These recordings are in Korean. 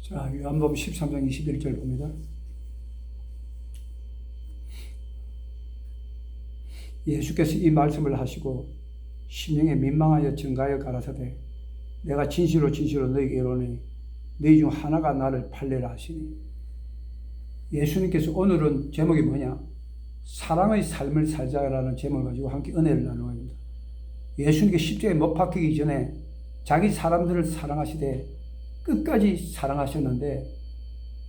자, 요한복음 13장 21절 봅니다. 예수께서 이 말씀을 하시고 심령에 민망하여 증가하여 가라사대 내가 진실로 진실로 너희에게 이르노니 너희 중 하나가 나를 팔리라 하시니, 예수님께서 오늘은 제목이 뭐냐? 사랑의 삶을 살자라는 제목을 가지고 함께 은혜를 나누어야 합니다. 예수님께 십자가에 못 박히기 전에 자기 사람들을 사랑하시되 끝까지 사랑하셨는데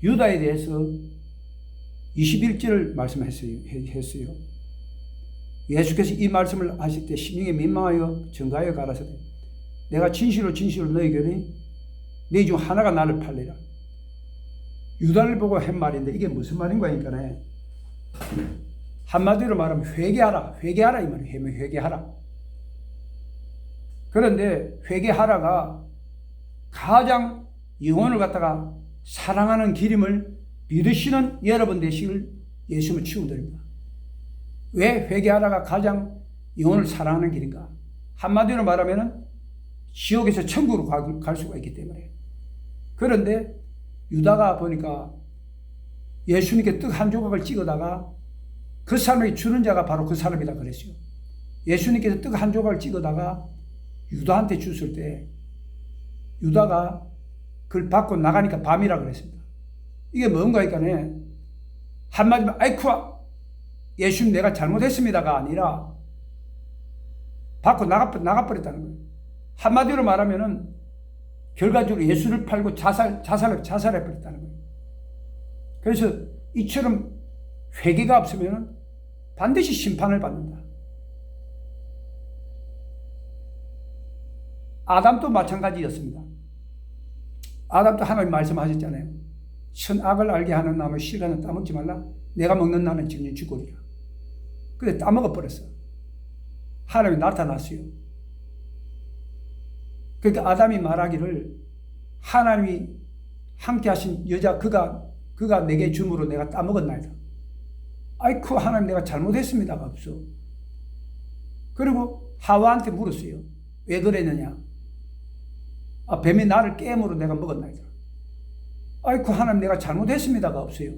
유다에 대해서 21절을 말씀했어요. 예수께서 이 말씀을 하실 때 심령에 민망하여 증가하여 가라사대 내가 진실로 진실로 너희에게 이르노니 너희 중 하나가 나를 팔리라. 유다를 보고 한 말인데 이게 무슨 말인가 하니까 한마디로 말하면 회개하라 이 말이에요. 회개하라. 그런데 회개하라가 가장 영혼을 갖다가 사랑하는 기름을 믿으시는 여러분 되시길 예수님은 축원드립니다. 왜 회개하라가 가장 영혼을 사랑하는 길인가? 한마디로 말하면 지옥에서 천국으로 갈 수가 있기 때문에. 그런데 유다가 보니까 예수님께 떡 한 조각을 찍어다가 그 사람에게 주는 자가 바로 그 사람이다 그랬어요. 예수님께서 떡 한 조각을 찍어다가 유다한테 줬을 때 유다가 그걸 받고 나가니까 밤이라 그랬습니다. 이게 뭔가 하니까 한마디로 아이쿠 예수님 내가 잘못했습니다가 아니라 받고 나가버렸다는 거예요. 한마디로 말하면은 결과적으로 예수를 팔고 자살해버렸다는 거예요. 그래서 이처럼 회개가 없으면 반드시 심판을 받는다. 아담도 마찬가지였습니다. 아담도 하나님 말씀하셨잖아요. 선악을 알게 하는 나무 실과는 따먹지 말라. 내가 먹는 나는 정녕 죽으리라. 그래 따먹어버렸어. 하나님이 나타났어요. 그러니까 아담이 말하기를 하나님이 함께 하신 여자 그가 내게 줌으로 내가 따먹었나이다. 아이쿠 하나님 내가 잘못했습니다가 없어. 그리고 하와한테 물었어요. 왜 그랬느냐? 뱀이 나를 깨물어 내가 먹었나이다. 아이쿠 하나님 내가 잘못했습니다가 없어요.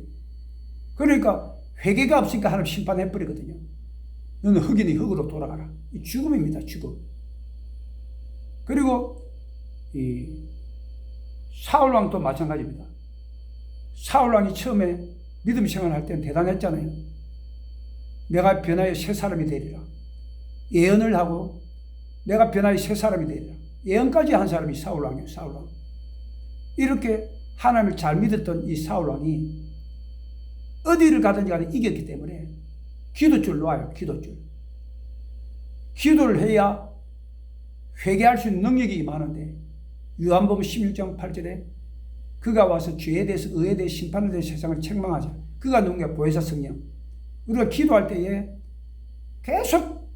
그러니까 회개가 없으니까 하나님 심판해버리거든요. 너는 흙이니 흙으로 돌아가라. 이 죽음입니다. 죽음. 그리고 이 사울왕도 마찬가지입니다. 사울왕이 처음에 믿음 생활할 때는 대단했잖아요. 내가 변하여 새 사람이 되리라. 예언을 하고 내가 변하여 새 사람이 되리라. 예언까지 한 사람이 사울왕이에요. 사울왕. 이렇게 하나님을 잘 믿었던 이 사울왕이 어디를 가든지 간에 이겼기 때문에 기도줄 놓아요. 기도줄. 기도를 해야 회개할 수 있는 능력이 많은데 요한복음 16장 8절에 그가 와서 죄에 대해서 의에 대해서 심판에 대해서 세상을 책망하자. 그가 누군가 보혜사 성령. 우리가 기도할 때에 계속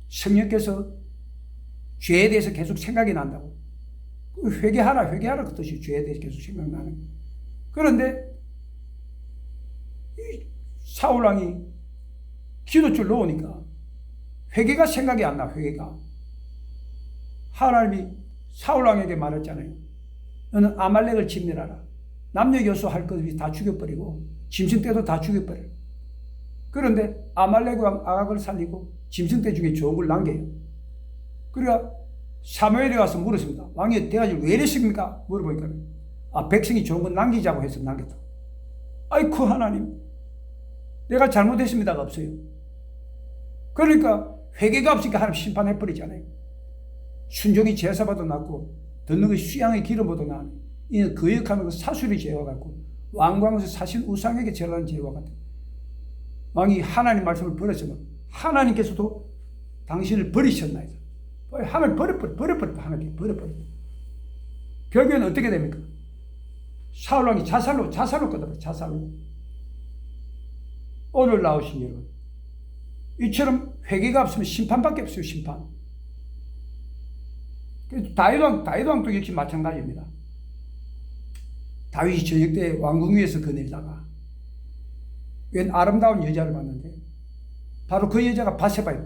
성령께서 죄에 대해서 계속 생각이 난다고. 회개하라 그 뜻이 죄에 대해서 계속 생각나는. 그런데 이 사울왕이 기도줄 놓으니까 회개가 생각이 안 나. 회개가. 하나님이 사울왕에게 말했잖아요. 너는 아말렉을 진멸하라. 남녀 여소 할 것 없이 다 죽여버리고 짐승 떼도 다 죽여버려. 그런데 아말렉 왕 아각을 살리고 짐승 떼 중에 좋은 걸 남겨요. 그러니까 사무엘이 와서 물었습니다. 왕이 대가지고 왜 이랬습니까? 물어보니까 백성이 좋은 건 남기자고 해서 남겼다. 아이쿠 하나님 내가 잘못했습니다가 없어요. 그러니까 회개가 없으니까 하나님 심판해버리잖아요. 순종이 제사보다 낫고 듣는 것이 수양의 기름보다 나으니 이는 거역하는 것은 사술의 죄와 같고 왕광에서 사신 우상에게 절하는 죄와 같다. 왕이 하나님 말씀을 버렸으면 하나님께서도 당신을 버리셨나이다. 하나님 버려버렸다. 하나님 버려버렸다. 결국에는 어떻게 됩니까? 사울왕이 자살로 끝나버려. 자살로. 오늘 나오신 여러분, 이처럼 회개가 없으면 심판밖에 없어요. 심판. 다윗왕도 역시 마찬가지입니다. 다윗이 저녁 때 왕궁 위에서 거닐다가 웬 아름다운 여자를 봤는데 바로 그 여자가 바세바예요.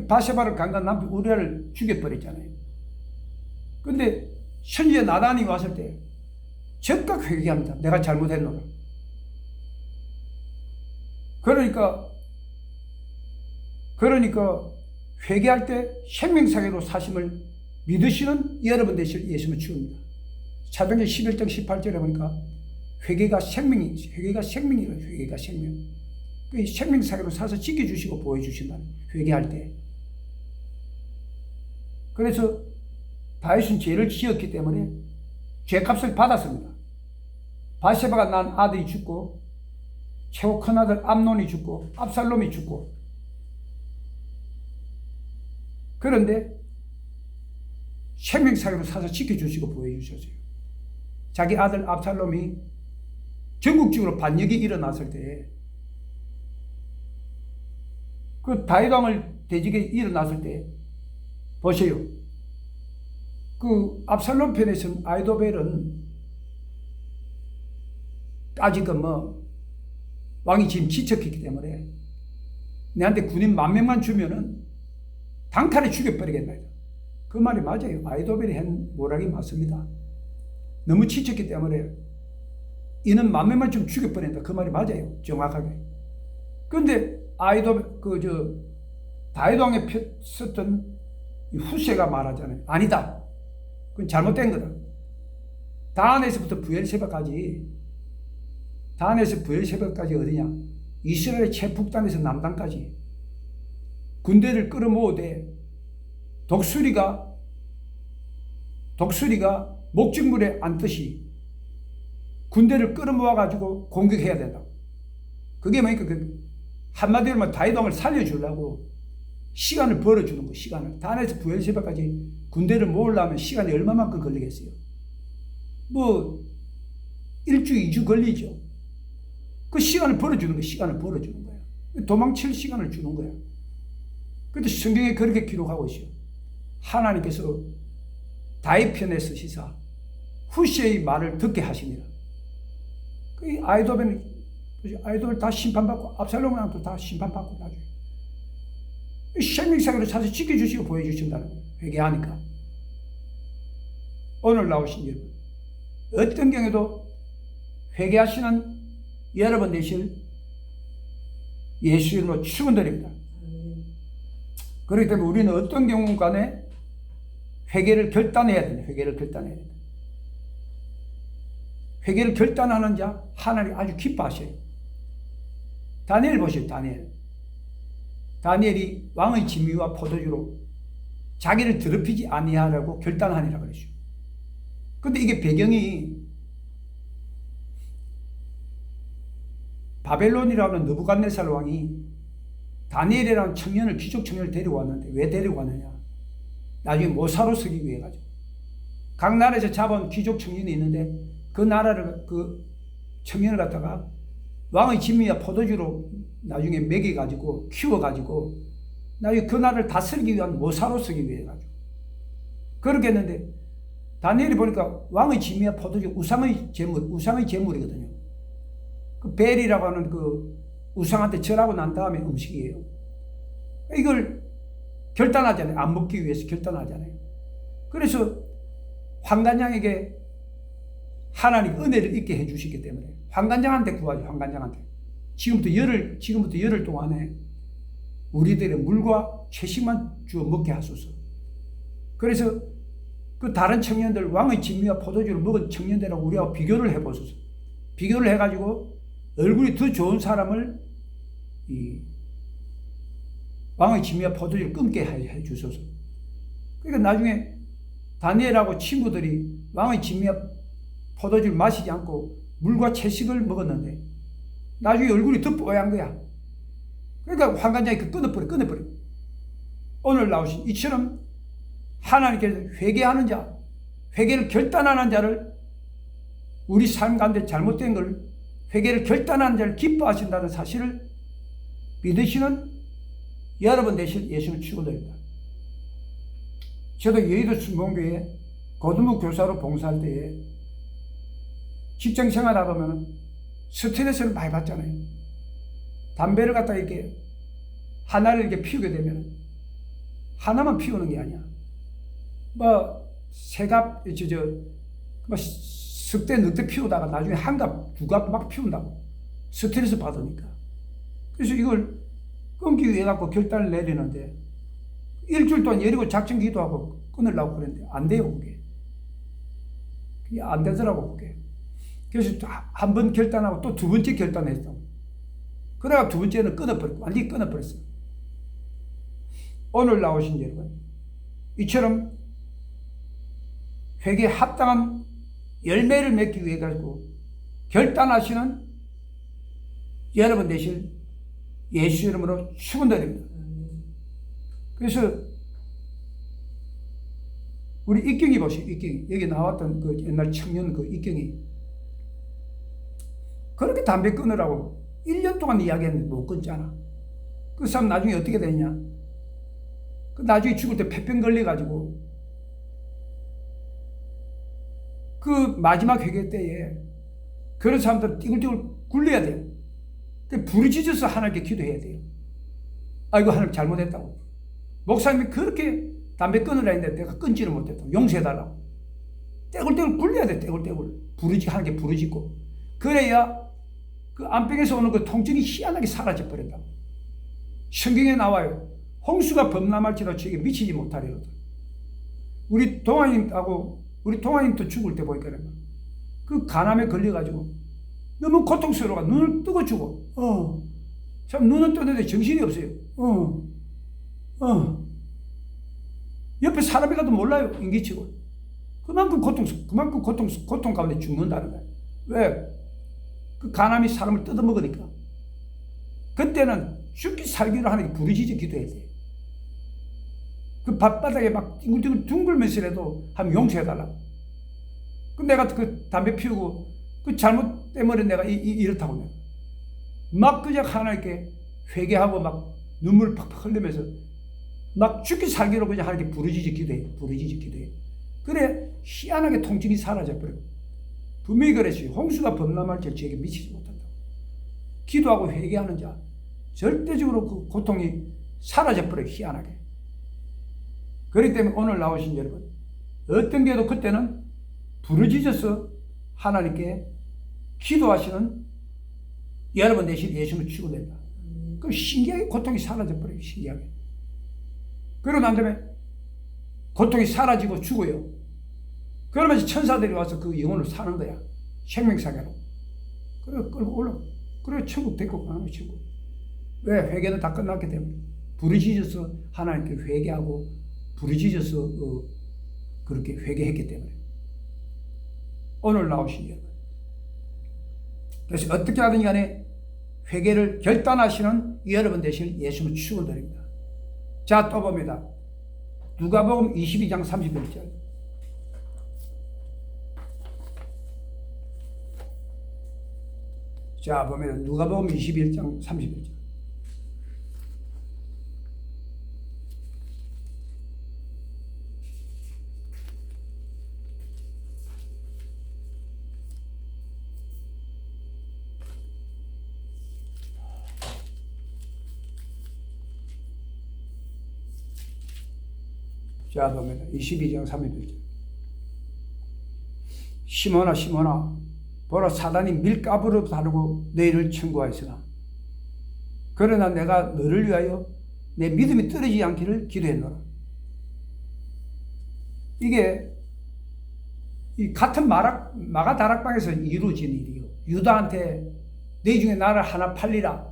바세바를 강간 남편 우리아를 죽여버렸잖아요. 근데 천지에 나단이 왔을 때 즉각 회개합니다. 내가 잘못했노라. 그러니까 회개할 때 생명사회로 사심을 믿으시는 여러분 되실 예수님을 축원합니다. 사도행전 11장 18절에 보니까 회개가 생명이에요. 회개가 생명. 그 생명사회로 사서 지켜주시고 보여주신다는 회개할 때. 그래서 다윗은 죄를 지었기 때문에 죄값을 받았습니다. 바세바가 난 아들이 죽고 최고 큰 아들 암논이 죽고 압살롬이 죽고, 그런데 생명사회로 사서 지켜주시고 보여주셨어요. 자기 아들 압살롬이 전국적으로 반역이 일어났을 때, 그 다윗 왕을 대적에 일어났을 때 보세요. 그 압살롬 편에서는 아히도벨은 아직은 왕이 지금 지쳤기 때문에 내한테 군인 10,000명만 주면은 당탈에 죽여버리겠다. 그 말이 맞아요. 아히도벨이 한 모락이 맞습니다. 너무 지쳤기 때문에 이는 10,000명만 좀 죽여버린다. 그 말이 맞아요. 정확하게. 그런데 다윗 왕에 썼던 후세가 말하잖아요. 아니다. 그건 잘못된 거다. 다한에서부터 부엘세바까지 어디냐? 이스라엘 최북단에서 남단까지 군대를 끌어모으되 독수리가 목적물에 앉듯이 군대를 끌어모아 가지고 공격해야 된다. 그게 뭐니까 한마디로 말하면 다윗 왕을 살려주려고 시간을 벌어주는 거. 시간을 단에서 부엘세바까지 군대를 모으려면 시간이 얼마만큼 걸리겠어요? 일주 2주 걸리죠. 그 시간을 벌어주는 거야. 도망칠 시간을 주는 거야. 그런데 성경에 그렇게 기록하고 있어요. 하나님께서 다윗 편에 쓰시사 후세의 말을 듣게 하시니라. 그 아히도벨 다 심판받고 압살롬은 다 심판받고 나중에 생명사회로 사서 지켜주시고 보여주신다는 거예요. 회개하니까. 오늘 나오신 여러분, 어떤 경우에도 회개하시는 여러분 되실 예수 이름으로 축원드립니다. 그렇기 때문에 우리는 어떤 경우 간에 회개를 결단해야 된다. 회개를 결단하는 자 하나님 아주 기뻐하셔요. 다니엘 보세요. 다니엘이 왕의 진미와 포도주로 자기를 더럽히지 아니하라고 결단하니라 그랬죠. 근데 이게 배경이 바벨론이라는 느부갓네살 왕이 다니엘이라는 기족 청년을 데려왔는데, 왜 데려왔느냐? 나중에 모사로 쓰기 위해 가지고. 각 나라에서 잡은 귀족 청년이 있는데 그 나라를, 그 청년을 갖다가 왕의 진미와 포도주로 나중에 먹여가지고 키워가지고 나중에 그 나라를 다스리기 위한 모사로 쓰기 위해 가지고 그렇게 했는데, 다니엘이 보니까 왕의 진미와 포도주 우상의 제물이거든요. 그 벨이라고 하는 그 우상한테 절하고 난 다음에 음식이에요. 이걸 결단하잖아요. 안 먹기 위해서 결단하잖아요. 그래서 환관장에게 하나님 은혜를 있게 해주시기 때문에 환관장한테 구하죠. 환관장한테 지금부터 열흘 동안에 우리들의 물과 채식만 주어 먹게 하소서. 그래서 그 다른 청년들, 왕의 진미와 포도주를 먹은 청년들하고 우리하고 비교를 해보소서. 비교를 해가지고 얼굴이 더 좋은 사람을 왕의 진미와 포도주를 끊게 해주소서. 그러니까 나중에 다니엘하고 친구들이 왕의 진미와 포도주를 마시지 않고 물과 채식을 먹었는데 나중에 얼굴이 더 뽀얀 거야. 그러니까 환관장이 끊어버려. 오늘 나오신 이처럼 하나님께서 회개하는 자, 회개를 결단하는 자를, 우리 삶 가운데 잘못된 걸 회개를 결단하는 자를 기뻐하신다는 사실을 믿으시는 여러분 되실 예수를 축원드립니다. 저도 여의도 순복음교회 고등부 교사로 봉사할 때에 직장 생활하다 보면 스트레스를 많이 받잖아요. 담배를 갖다 이렇게 하나를 이렇게 피우게 되면 하나만 피우는 게 아니야. 석대 넉대 피우다가 나중에 한갑 두갑 막 피운다고. 스트레스 받으니까. 그래서 이걸 끊기 위해 갖고 결단을 내리는데 일주일 동안 여리고 작전 기도하고 끊으려고 그랬는데 안 돼요, 그게. 그게 안 되더라고, 그게. 그래서 한 번 결단하고 또 두 번째 결단했어. 그래가 두 번째는 끊어버렸고, 완전히 끊어버렸어. 오늘 나오신 여러분, 이처럼 회개에 합당한 열매를 맺기 위해 가지고 결단하시는 여러분 되실 예수 이름으로 축원드립니다. 그래서 우리 이경이 보세요. 이경이 여기 나왔던 그 옛날 청년 그 이경이 그렇게 담배 끊으라고 1년 동안 이야기했는데 못 끊잖아. 그 사람 나중에 어떻게 되냐? 그 나중에 죽을 때 폐병 걸려가지고 그 마지막 회개 때에 그런 사람들 띠글띠글 굴려야 돼요. 부르짖어서 하나님께 기도해야 돼요. 아이고 하나님 잘못했다고. 목사님이 그렇게 담배 끊으라 했는데 내가 끊지를 못했다고. 용서해달라고. 떼굴떼굴 굴려야 돼. 떼굴떼굴. 하나님께 부르짖고. 그래야 그 안병에서 오는 그 통증이 희한하게 사라져 버린다고. 성경에 나와요. 홍수가 범람할지라도 저에게 미치지 못하리로다. 우리 동아님도 죽을 때 보니까 그 간암에 걸려가지고 너무 고통스러워가 눈을 뜨고 죽어. 참 눈은 뜨는데 정신이 없어요. 옆에 사람이 가도 몰라요. 인기치고. 그만큼 고통 가운데 죽는다는 거야. 왜? 그 간암이 사람을 뜯어먹으니까. 그때는 죽기 살기로 하나님께 부르짖어 기도해야 돼. 그 밤바닥에 막 뒹굴뒹굴 둥글면서라도 하면 용서해달라고. 그 내가 그 담배 피우고 그 잘못 때문에 내가 이렇다고 내가. 막 그냥 하나님께 회개하고 막 눈물 팍팍 흘리면서 막 죽기 살기로 그냥 하나님께 부르짖어 기도해. 그래 희한하게 통증이 사라져버려. 분명히 그랬어요. 홍수가 범람할지 저에게 미치지 못한다고. 기도하고 회개하는 자 절대적으로 그 고통이 사라져버려. 희한하게. 그렇기 때문에 오늘 나오신 여러분 어떤 게도 그때는 부르짖어서 하나님께 기도하시는 여러분 대신 예수를 축원된다. 그럼 신기하게 고통이 사라져버려요. 신기하게. 그러고 난 다음에 고통이 사라지고 죽어요. 그러면서 천사들이 와서 그 영혼을 사는 거야. 생명사계로. 그래 끌고 올라. 그래 천국 데리고 가는 거야. 천국. 왜? 회개는 다 끝났기 때문에. 부르짖어서 하나님께 회개하고 부르짖어서 그렇게 회개했기 때문에. 오늘 나오신 여러분. 그래서 어떻게 하든 간에 회개를 결단하시는 여러분 되실 예수를 축원드립니다. 자, 또 봅니다. 누가복음 22장 31절. 자, 보면 누가복음 21장 31절. 자, 보면 22장 31절. 시몬아, 시몬아, 보라 사단이 밀가부로 다루고 너희를 청구하였으나 그러나 내가 너를 위하여 내 믿음이 떨어지지 않기를 기도했노라. 이게 이 같은 마가 다락방에서 이루어진 일이요. 유다한테 너희 중에 나를 하나 팔리라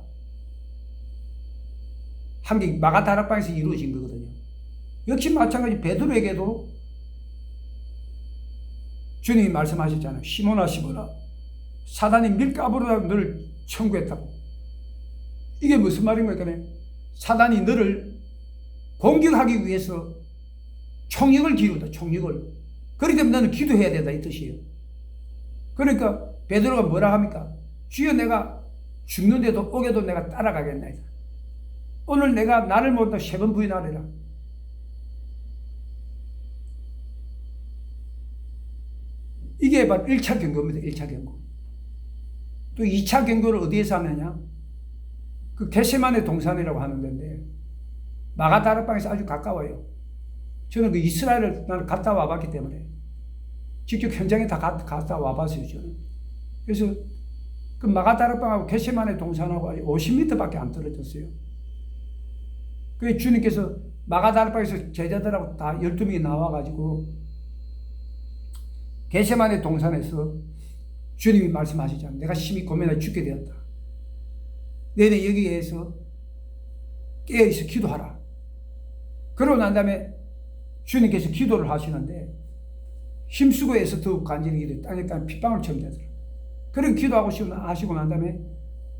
한 게 마가 다락방에서 이루어진 거거든요. 역시 마찬가지 베드로에게도 주님이 말씀하셨잖아요. 시몬아, 시몬아, 사단이 밀가부로 너를 청구했다고. 이게 무슨 말인가? 사단이 너를 공격하기 위해서 총력을 기울다. 총력을. 그렇기 때문에 너는 기도해야 된다 이 뜻이에요. 그러니까 베드로가 뭐라 합니까? 주여 내가 죽는데도 오게도 내가 따라가겠나이다. 오늘 내가 나를 모른다 3번 부인하리라. 이게 바로 1차 경고입니다. 1차 경고. 또 2차 경고를 어디에서 하느냐? 그 겟세마네 동산이라고 하는 데인데 마가다락방에서 아주 가까워요. 저는 그 이스라엘을 나는 갔다 와봤기 때문에 직접 현장에 다 갔다 와봤어요, 저는. 그래서 그 마가다락방하고 겟세마네 동산하고 50m밖에 안 떨어졌어요. 그 주님께서 마가다락방에서 제자들하고 다 12명이 나와가지고 겟세마네 동산에서 주님이 말씀하시잖아요. 내가 심히 고민하여 죽게 되었다. 너희는 여기에서 깨어있어 기도하라. 그러고 난 다음에 주님께서 기도를 하시는데 힘쓰고 해서 더욱 간절히 기도해. 땅에 핏방울 처럼 되더라. 그렇게 기도하고 하시고 난 다음에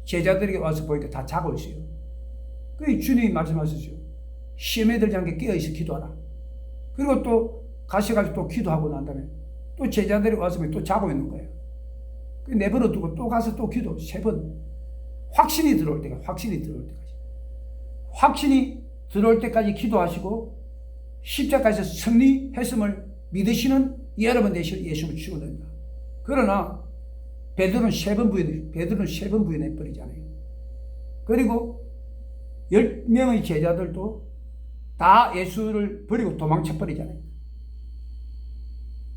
제자들에게 와서 보니까 다 자고 있어요. 그 주님이 말씀하셨어요. 시험에 들지 않게 깨어있어 기도하라. 그리고 또 가셔가지고 또 기도하고 난 다음에 또 제자들이 와서 또 자고 있는 거예요. 내버려 두고 또 가서 또 기도 3번. 확신이 들어올 때까지, 확신이 들어올 때까지 기도하시고 십자가에서 승리했음을 믿으시는 여러분 되실 예수를 축원합니다. 그러나 베드로는 3번 부인해 버리잖아요. 그리고 10명의 제자들도 다 예수를 버리고 도망쳐 버리잖아요.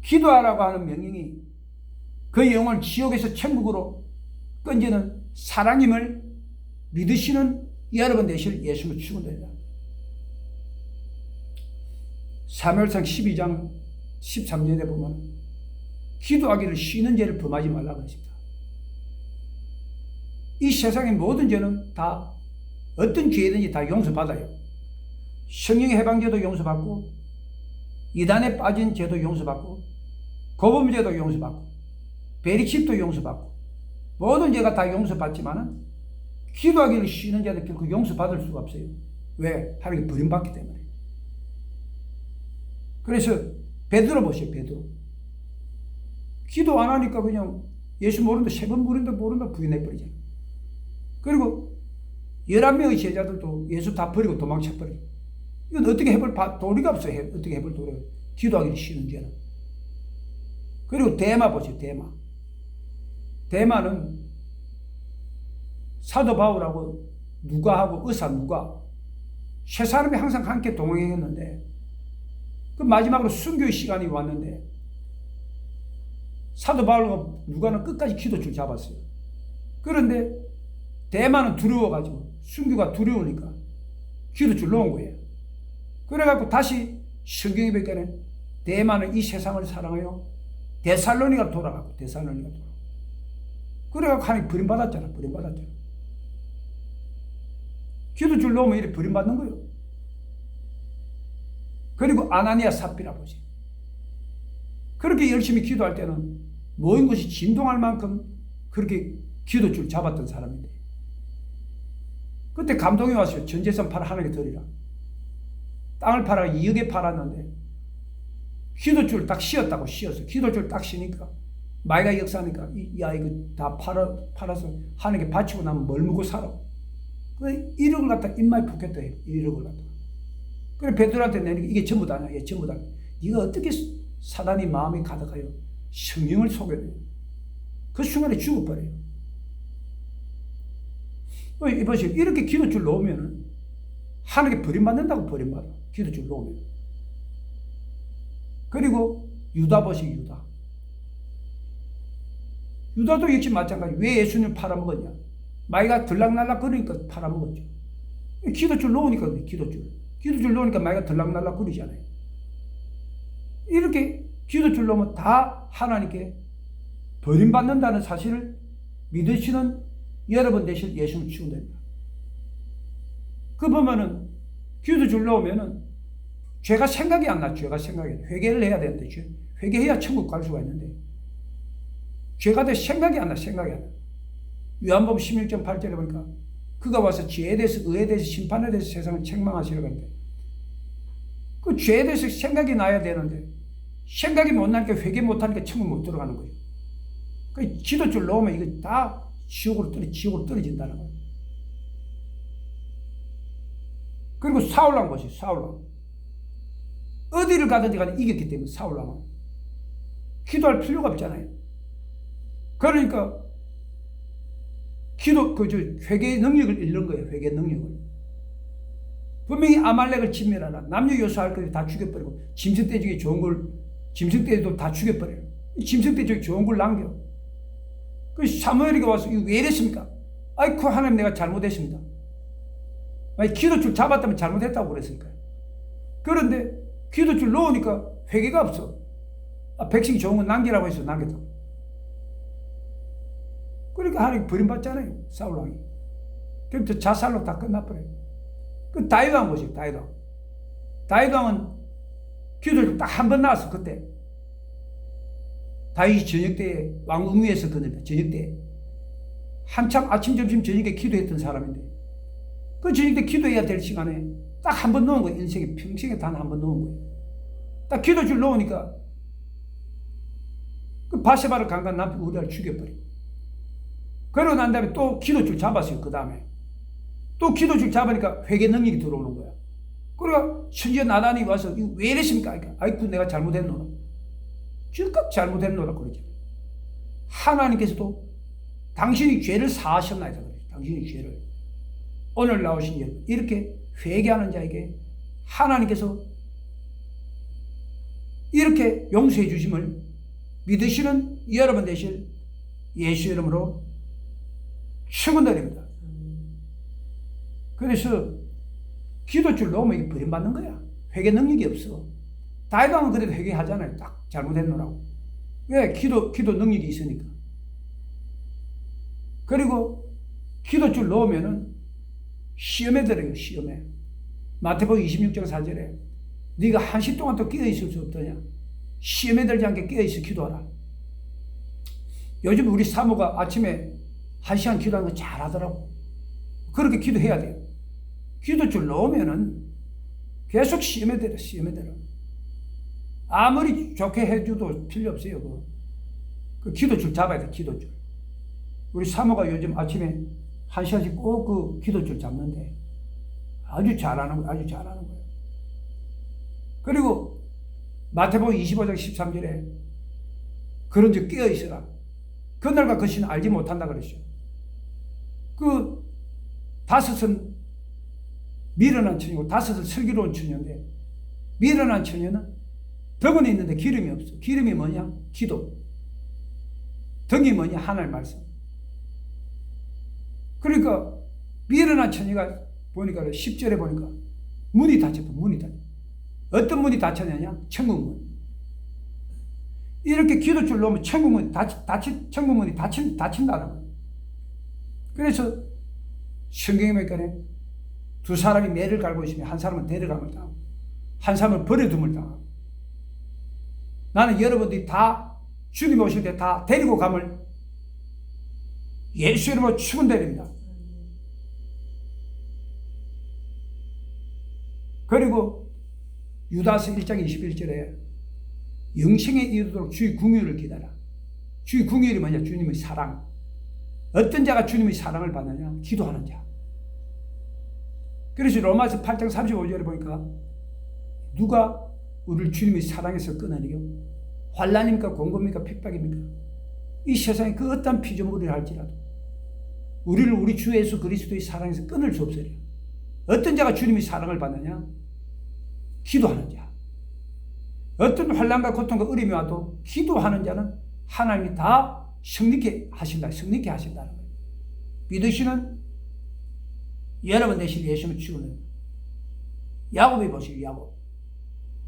기도하라고 하는 명령이 그 영혼을 지옥에서 천국으로 건지는 사랑임을 믿으시는 여러분 되실 예수를 축원합니다. 사무엘상 12장 13절에 보면 기도하기를 쉬는 죄를 범하지 말라고 했습니다. 이 세상의 모든 죄는 다 어떤 죄든지 다 용서받아요. 성령의 해방죄도 용서받고 이단에 빠진 죄도 용서받고 고범죄도 용서받고 베리칩도 용서받고 모든 죄가 다 용서받지만은 기도하기를 쉬는 자는 결코 용서받을 수가 없어요. 왜? 하나님께 버림받기 때문에. 그래서 베드로 보세요. 베드로 기도 안 하니까 그냥 예수 모른다, 3번 모른다 부인해버리잖아요. 그리고 11명의 제자들도 예수 다 버리고 도망쳐버려요. 이건 어떻게 해볼 도리가 없어요. 어떻게 해볼 도리가. 기도하기를 쉬는 죄는. 그리고 데마 보세요. 데마는 사도 바울하고 누가하고 의사 누가 세 사람이 항상 함께 동행했는데 그 마지막으로 순교의 시간이 왔는데 사도 바울과 누가는 끝까지 기도줄 잡았어요. 그런데 데마는 두려워가지고 순교가 두려우니까 기도줄 놓은 거예요. 그래갖고 다시 성경에 보니까 데마는 이 세상을 사랑하여 데살로니가 돌아가고 그래갖고 하나님 버림받았잖아. 기도줄 놓으면 이렇게 버림받는 거예요. 그리고 아나니아 삽비라 보세요. 그렇게 열심히 기도할 때는 모인 것이 진동할 만큼 그렇게 기도줄 잡았던 사람인데 그때 감동이 왔어요. 전 재산 팔아 하나님께 드리라. 땅을 팔아 2억에 팔았는데 기도줄 딱 씌었다고 씌었어. 기도줄 딱 씌니까 마이가 역사하니까 야 이거 다 팔아서 하나님께 바치고 나면 뭘 먹고 살아. 그 1억을 갖다 입마에 붓겠다 해요. 1억을 갖다. 그래 베드로한테 내니까 이게 전부 다냐. 예, 전부 다. 네가 어떻게 사단이 마음이 가득하여 성령을 속여요. 그 순간에 죽어버려요. 이보세요. 이렇게 기도줄 놓으면 하나님께 버림받는다고 버림받아. 기도줄 놓으면. 그리고 유다 보세요. 유다도 역시 마찬가지. 왜 예수님을 팔아먹었냐. 마이가 들락날락 거리니까 팔아먹었죠. 기도줄 놓으니까 기도줄 놓으니까 마이가 들락날락 거리잖아요. 이렇게 기도줄 놓으면 다 하나님께 버림받는다는 사실을 믿으시는 여러분 되실 예수를 축원합니다. 그 보면은 기도줄 놓으면은 죄가 생각이 안 나. 회개를 해야 되는데 회개해야 천국 갈 수가 있는데 죄가 돼 생각이 안 나. 요한복음 16장 8절에 보니까 그가 와서 죄에 대해서 의에 대해서 심판에 대해서 세상을 책망하시려고 하는데 그 죄에 대해서 생각이 나야 되는데 생각이 못 나니까 회개 못하니까 천국 못 들어가는 거예요. 그 기도줄 놓으면 이거 다 지옥으로 떨어진다는 거예요. 그리고 사울왕 보세요. 사울왕 어디를 가든지 간에 이겼기 때문에 사울왕은 기도할 필요가 없잖아요. 그러니까 회개의 능력을 잃는 거예요. 회개의 능력을. 분명히 아말렉을 진멸하라. 남녀 여소할 것을 다 죽여버리고 짐승 떼주기 좋은 걸 짐승 떼도 다 죽여버려요. 짐승 때 좋은 걸 남겨. 그 사무엘이가 와서 이거 왜 이랬습니까? 아이고 하나님 내가 잘못했습니다. 아니, 기도줄 잡았다면 잘못했다고 그랬으니까요. 그런데 기도줄 놓으니까 회개가 없어. 백성이 좋은 건 남기라고 해서 남겼다고. 그러니까 하나님 버림받잖아요. 사울왕이. 그래서 자살로 다 끝나버려요. 그 다윗왕 보세요. 다윗왕. 다윗왕은 기도줄 딱 한 번 나왔어. 그때 다윗이 저녁 때에 왕궁위에서 그는데 저녁 때에 한참 아침 점심 저녁에 기도했던 사람인데 그 저녁 때 기도해야 될 시간에 딱 한 번 놓은 거예요. 인생에 평생에 단 한 번 놓은 거예요. 딱 기도줄 놓으니까 그 바세바를 강간 남편 우리를 죽여버려. 그러고 난 다음에 또 기도줄 잡았어요. 그 다음에 또 기도줄 잡으니까 회개 능력이 들어오는 거야. 그러니까 천재 나단이 와서 이거 왜 이랬습니까? 아이고 내가 잘못했노라. 즉각 잘못했노라 그러죠. 하나님께서도 당신이 죄를 사하셨나이다 그러죠. 당신이 죄를. 오늘 나오신 여러분 이렇게 회개하는 자에게 하나님께서 이렇게 용서해 주심을 믿으시는 여러분 되실 예수 이름으로 축원드립니다. 그래서 기도줄 놓으면 이게 버림받는 거야. 회개 능력이 없어. 다윗왕은 그래도 회개하잖아요. 딱 잘못했노라고. 왜? 기도 능력이 있으니까. 그리고 기도줄 놓으면은 시험에 들어요. 시험에. 마태복음 26장 4절에 네가 한시 동안 또 깨어있을 수 없더냐. 시험에 들지 않게 깨어있어 기도하라. 요즘 우리 사모가 아침에 1시간 기도하는 거 잘하더라고. 그렇게 기도해야 돼요. 기도줄 놓으면은 계속 시험에 들어. 시험에 들어. 아무리 좋게 해줘도 필요 없어요. 그 기도줄 잡아야 돼. 기도줄. 우리 사모가 요즘 아침에 1시간씩 꼭 그 기도줄 잡는데 아주 잘하는 거예요. 아주 잘하는 거예요. 그리고 마태복음 25장 13절에 그런즉 깨어 있으라. 그날과 그 시는 알지 못한다 그랬어요. 그 다섯은 미련한 처녀고 다섯은 슬기로운 처녀인데 미련한 처녀는 덕은 있는데 기름이 없어. 기름이 뭐냐? 기도. 덕이 뭐냐? 하나님 말씀. 그러니까 미련한 처녀가 보니까 10절에 보니까 문이 닫혔다. 문이 닫혔다. 어떤 문이 닫혔느냐? 천국문. 이렇게 기도줄 놓으면 천국문이 천국문이 닫힌다는 거예요. 그래서 성경에 보니까 두 사람이 매를 갈고 있으면 한 사람은 데려감을 당하고 한 사람은 버려둠을 당하고 나는 여러분들이 다 주님 오실 때 다 데리고 감을 예수 이름으로 축원드립니다. 그리고 유다서 1장 21절에 영생에 이르도록 주의 궁유를 기다려. 주의 궁유이 뭐냐? 주님의 사랑. 어떤 자가 주님의 사랑을 받느냐? 기도하는 자. 그래서 로마서 8장 35절에 보니까 누가 우리를 주님의 사랑에서 끊으리요? 환난입니까? 공고입니까? 핍박입니까? 이 세상에 그 어떤 피조물이라 할지라도 우리를 우리 주 예수 그리스도의 사랑에서 끊을 수 없으리요. 어떤 자가 주님의 사랑을 받느냐? 기도하는 자. 어떤 환난과 고통과 어려움이 와도 기도하는 자는 하나님이 다 승리케 하신다는 거예요. 믿으시는 여러분 되실 예수님을 축원합니다. 야곱이 보시오.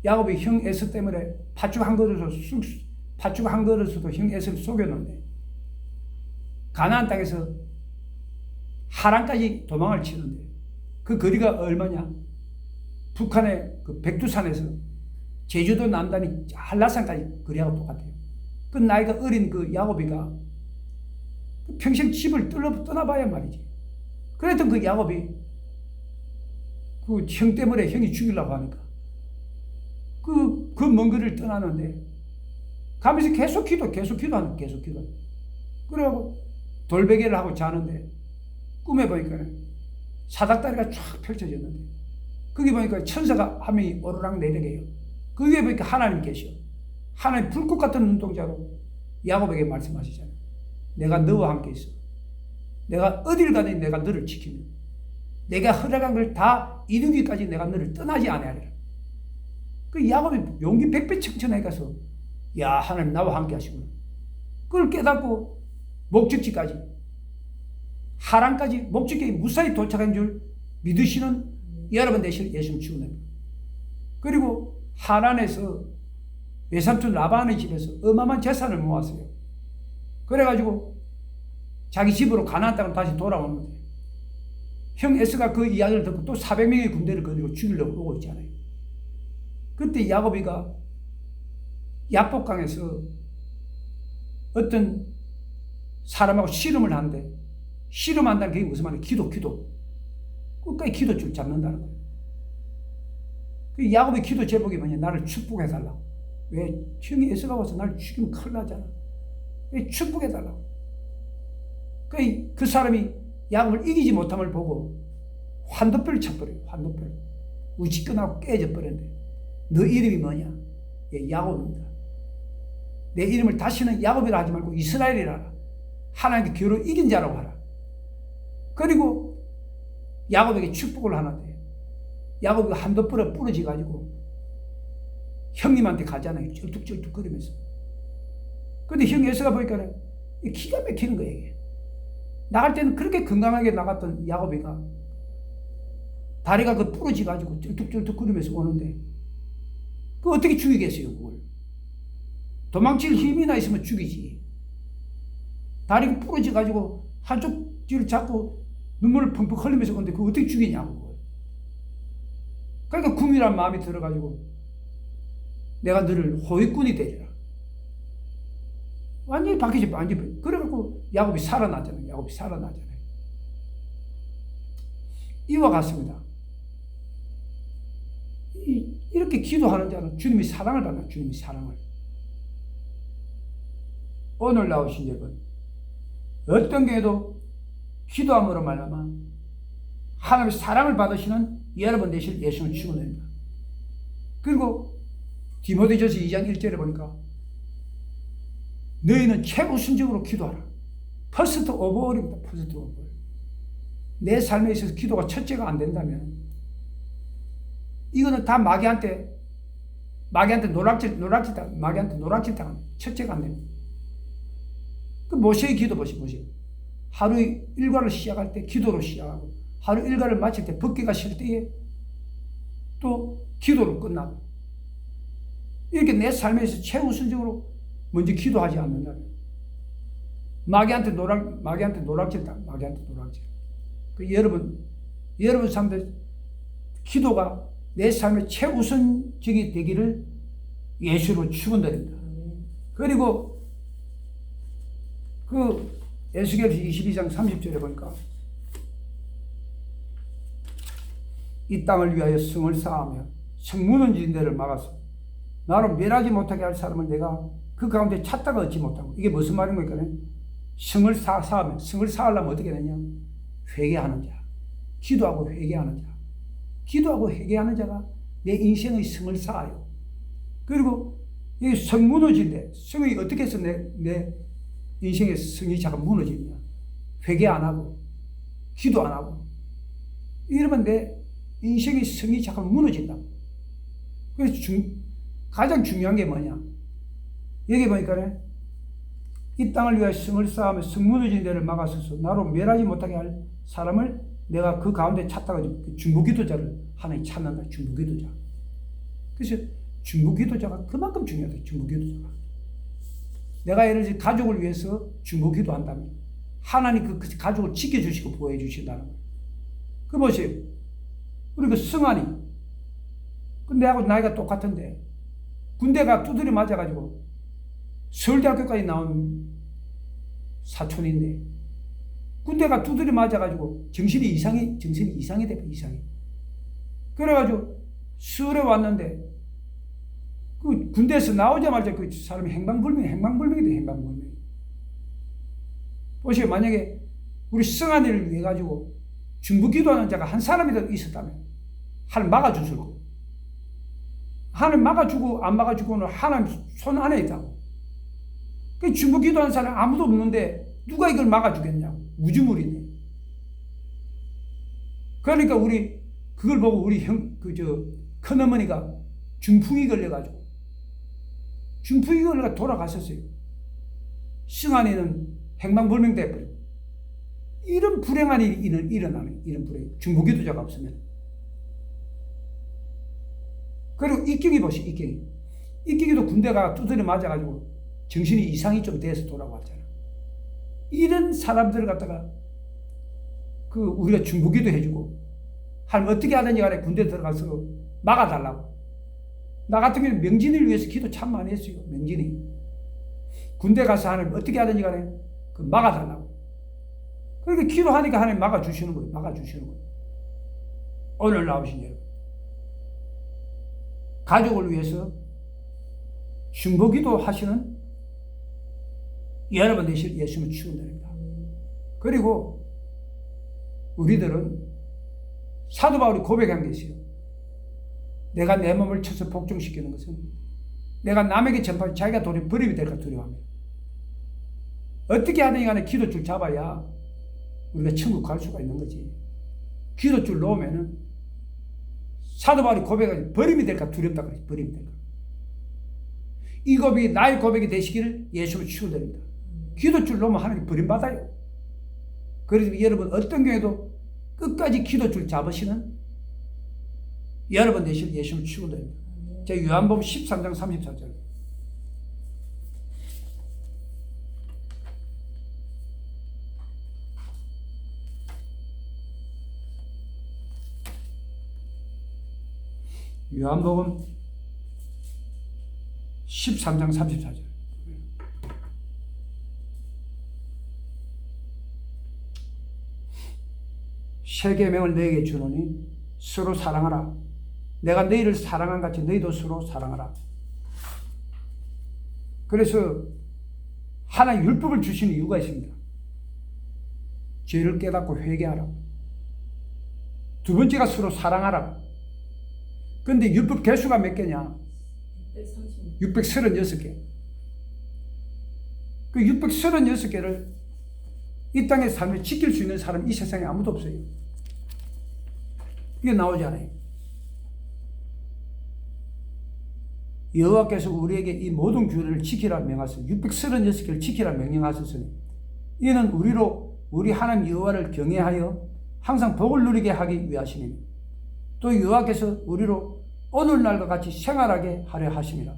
야곱이 형 에서 때문에 팥죽 한 그릇으로도 형 에서를 속였는데 가나안 땅에서 하란까지 도망을 치는데 그 거리가 얼마냐? 북한의 그 백두산에서 제주도 남단이 한라산까지 거리하고 똑같아요. 그 나이가 어린 그 야곱이가 평생 집을 떠나봐야 말이지. 그랬던 그 야곱이 그 형 때문에 형이 죽이려고 하니까 그 먼 거리를 떠나는데 가면서 계속 기도하는. 그래갖고 돌베개를 하고 자는데 꿈에 보니까 사닥다리가 쫙 펼쳐졌는데 거기 보니까 천사가 한 명이 오르락 내리게요. 그 위에 보니까 하나님 계셔. 하나님 불꽃 같은 눈동자로 야곱에게 말씀하시잖아요. 내가 너와 함께 있어. 내가 어딜 가든 내가 너를 지키며 내가 허락한 걸 다 이루기까지 내가 너를 떠나지 않아야 해. 그 야곱이 용기 100배 청천해 가서 야, 하나님 나와 함께 하시구나. 그걸 깨닫고 목적지까지, 하란까지 목적지에 무사히 도착한 줄 믿으시는 여러분 되실 예수님 축원합니다. 그리고 하란에서 외삼촌 라반의 집에서 어마어마한 재산을 모았어요. 그래가지고 자기 집으로 가나안 땅으로 다시 돌아오는데 형 에스가 그 이야기를 듣고 또 400명의 군대를 거느리고 죽이려고 오고 있잖아요. 그때 야곱이가 야복강에서 어떤 사람하고 씨름을 하는데, 씨름한다는 게 무슨 말이에요? 기도. 끝까지 기도줄 잡는다는 거예요. 그 야곱의 기도 제목이 뭐냐? 나를 축복해달라고. 왜? 형이 에서가 와서 나를 죽이면 큰일 나잖아. 왜? 축복해달라고. 그 사람이 야곱을 이기지 못함을 보고 환도뼈를 쳐버려요. 환도뼈를. 우지끈하고 깨져버렸는데, 너 이름이 뭐냐? 예, 야곱입니다. 내 이름을 다시는 야곱이라 하지 말고 이스라엘이라 하라. 하나님께 겨루 이긴 자라고 하라. 그리고 야곱에게 축복을 하는데, 야곱이 한도뼈를 부러져가지고 형님한테 가잖아요. 쩔뚝쩔뚝 거리면서. 근데 형 에서가 보니까 기가 막히는 거예요. 이게. 나갈 때는 그렇게 건강하게 나갔던 야곱이가 다리가 그 부러져가지고 쩔뚝쩔뚝 거리면서 오는데, 그 어떻게 죽이겠어요, 그걸? 도망칠 힘이나 있으면 죽이지. 다리가 부러져가지고 한쪽 뒤를 잡고 눈물을 펑펑 흘리면서 오는데 그걸 어떻게 죽이냐고. 그걸. 그러니까 궁이란 마음이 들어가지고 내가 너를 호위꾼이 되리라. 완전히 바뀌지, 완전히. 그래갖고 야곱이 살아나잖아요. 야곱이 살아나잖아요. 이와 같습니다. 이렇게 기도하는 자는 주님의 사랑을 받는, 주님의 사랑을. 오늘 나오신 여러분, 어떤 경우에도 기도함으로 말미암아 하나님의 사랑을 받으시는 여러분 되실 예수님을 축원합니다. 그리고 디모데전서 2장 1절에 보니까 너희는 최우선적으로 기도하라. 퍼스트 오브 올입니다. 퍼스트 오브 올. 내 삶에 있어서 기도가 첫째가 안 된다면 이거는 다 마귀한테 노락질 당한 첫째가 안 됩니다. 그 모세의 기도 보시, 모세. 하루 일과를 시작할 때 기도로 시작하고, 하루 일과를 마칠 때 벗기가 싫을 때에 또 기도로 끝나고, 이렇게 내 삶에서 최우선적으로 먼저 기도하지 않는다면 마귀한테 노락질. 그 여러분 삶들 기도가 내 삶의 최우선적이 되기를 예수로 축원드립니다. 그리고 그 에스겔서 22장 30절에 보니까 이 땅을 위하여 성을 쌓으며 성 무너진 데를 막아서 나로 멸하지 못하게 할 사람을 내가 그 가운데 찾다가 얻지 못하고. 이게 무슨 말인 거니까 성을 쌓으면, 성을 쌓으려면 어떻게 되냐? 회개하는 자, 기도하고 회개하는 자, 기도하고 회개하는 자가 내 인생의 성을 쌓아요. 그리고 이 성 무너진 데, 성이 어떻게 해서 내 인생의 성이 잠깐 무너지냐? 회개 안 하고 기도 안 하고 이러면 내 인생의 성이 잠깐 무너진다. 그래서 가장 중요한 게 뭐냐? 여기 보니까 이 땅을 위하여 성을 쌓으며 성 무너진 데를 막아서서 나로 멸하지 못하게 할 사람을 내가 그 가운데 찾다가 중보기도자를 하나님 찾는다. 중보기도자. 그래서 중보기도자가 그만큼 중요하다. 중보기도자가. 내가 예를 들어 가족을 위해서 중보기도 한다면 하나님 그 가족을 지켜주시고 보호해 주신다는 거예요. 그 보세요. 우리 그 성환이, 내하고 나이가 똑같은데 군대가 두드려 맞아가지고 서울대학교까지 나온 사촌인데 군대가 두드려 맞아가지고 정신이 이상이 돼. 그래가지고 서울에 왔는데 그 군대에서 나오자마자 그 사람이 행방불명이 돼. 보시오. 만약에 우리 성환이를 위해 가지고 중보기도하는 자가 한 사람이라도 있었다면 하나님 막아주실 거고, 하나님 막아주고 안 막아주고는 하나님 손 안에 있다고. 그 중보기도하는 사람 아무도 없는데 누가 이걸 막아주겠냐고. 우주물이네. 그러니까 우리 그걸 보고 우리 큰어머니가 중풍이 걸려가지고 준부위원회가 돌아갔었어요. 승한이는 행방불명돼버리고. 이런 불행한 일이 일어나는, 이런 불행. 중보기도자가 없으면. 그리고 이경이 보시오, 이경이. 이경이도 군대가 두드려 맞아가지고 정신이 이상이 좀 돼서 돌아왔잖아. 이런 사람들을 갖다가 우리가 중보기도 해주고, 하면 어떻게 하든지 간에 군대 들어가서 막아달라고. 나 같은 경우는 명진을 위해서 기도 참 많이 했어요. 명진이. 군대 가서 하나님 어떻게 하든지 간에 막아달라고. 그렇게 기도하니까 하나님 막아주시는 거예요. 막아주시는 거예요. 오늘 나오신 여러분. 가족을 위해서 중보기도 하시는 여러분 되실 예수님을 축원드립니다. 그리고 우리들은 사도 바울이 고백한 게 있어요. 내가 내 몸을 쳐서 복종시키는 것은 내가 남에게 전파해 자기가 버림이 될까 두려워합니다. 어떻게 하든지 간에 기도줄 잡아야 우리가 천국 갈 수가 있는 거지. 기도줄 놓으면은 사도 바울이 고백하지 버림이 될까 두렵다 그러지. 버림이 될까. 이 고백이 나의 고백이 되시기를 예수님을 축원드립니다. 기도줄 놓으면 하나님 버림받아요. 그래서 여러분 어떤 경우에도 끝까지 기도줄 잡으시는 여러분 되실 예수님을 축원드립니다. 자, 요한복음 13장 34절. 요한복음 13장 34절. 새 계명을 너에게 주노니 서로 사랑하라. 내가 너희를 사랑한 같이 너희도 서로 사랑하라. 그래서 하나의 율법을 주시는 이유가 있습니다. 죄를 깨닫고 회개하라. 두 번째가 서로 사랑하라. 근데 율법 개수가 몇 개냐? 636개. 그 636개를 이 땅의 삶을 지킬 수 있는 사람이 이 세상에 아무도 없어요. 이게 나오지 않아요. 여호와께서 우리에게 이 모든 규례를 지키라 명하셨으니 636개를 지키라 명령하셨으니 이는 우리 하나님 여호와를 경외하여 항상 복을 누리게 하기 위하시니 또 여호와께서 우리로 오늘날과 같이 생활하게 하려 하심이라.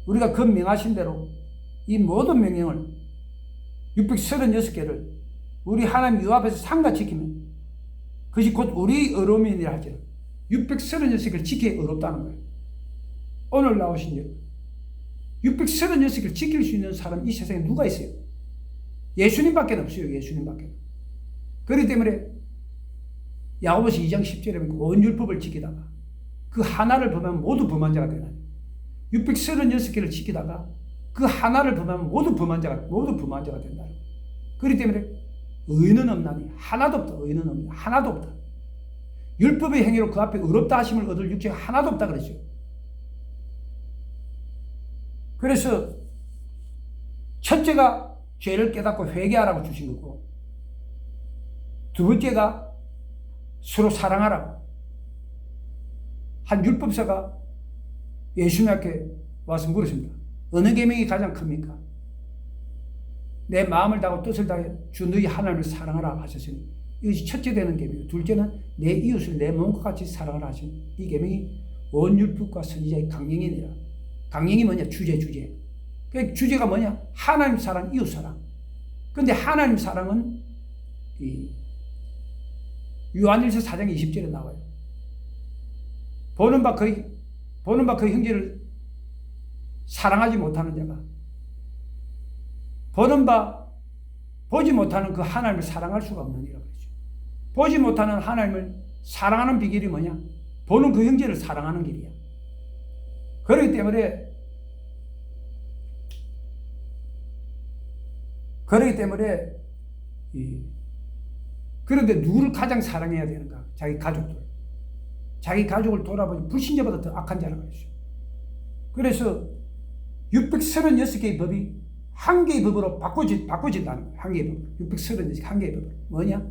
우리가 그 명하신 대로 이 모든 명령을 636개를 우리 하나님 여호와 앞에서 상가 지키면 그것이 곧 우리 의로움이니라 할지라. 636개를 지키기 어렵다는 거예요. 오늘 나오신 일 636개를 지킬 수 있는 사람 이 세상에 누가 있어요? 예수님밖에 없어요. 예수님밖에. 그렇기 때문에 야고보서 2장 10절에 보면 온 율법을 지키다가 그 하나를 범하면 모두 범한 자가 되나요? 636개를 지키다가 그 하나를 범하면 모두 범한 자가 된다. 그렇기 때문에 의는 없나니 하나도 없다. 의는 없나니 하나도 없다. 율법의 행위로 그 앞에 의롭다 하심을 얻을 육체가 하나도 없다 그랬죠. 그래서 첫째가 죄를 깨닫고 회개하라고 주신 거고 두 번째가 서로 사랑하라고. 한 율법사가 예수님 앞에 와서 물었습니다. 어느 계명이 가장 큽니까? 내 마음을 다하고 뜻을 다해 주 너희 하나님을 사랑하라 하셨으니 이것이 첫째 되는 계명이고 둘째는 내 이웃을 내 몸과 같이 사랑하라 하신 이 계명이 온 율법과 선지자의 강령이니라. 강령이 뭐냐? 주제. 그 주제가 뭐냐? 하나님 사랑, 이웃 사랑. 근데 하나님 사랑은 요한일서 4장 20절에 나와요. 보는 바 그 형제를 사랑하지 못하는 자가 보지 못하는 그 하나님을 사랑할 수가 없느니라 그러죠. 보지 못하는 하나님을 사랑하는 비결이 뭐냐? 보는 그 형제를 사랑하는 길이야. 그렇기 때문에 그런데 누구를 가장 사랑해야 되는가? 자기 가족들. 자기 가족을 돌아보니 불신자보다 더 악한 자라고 그랬어요. 그래서 636개의 법이 한 개의 법으로 바꿔진다는 거예요. 한 개의 법으로. 636개 한 개의 법으로. 뭐냐?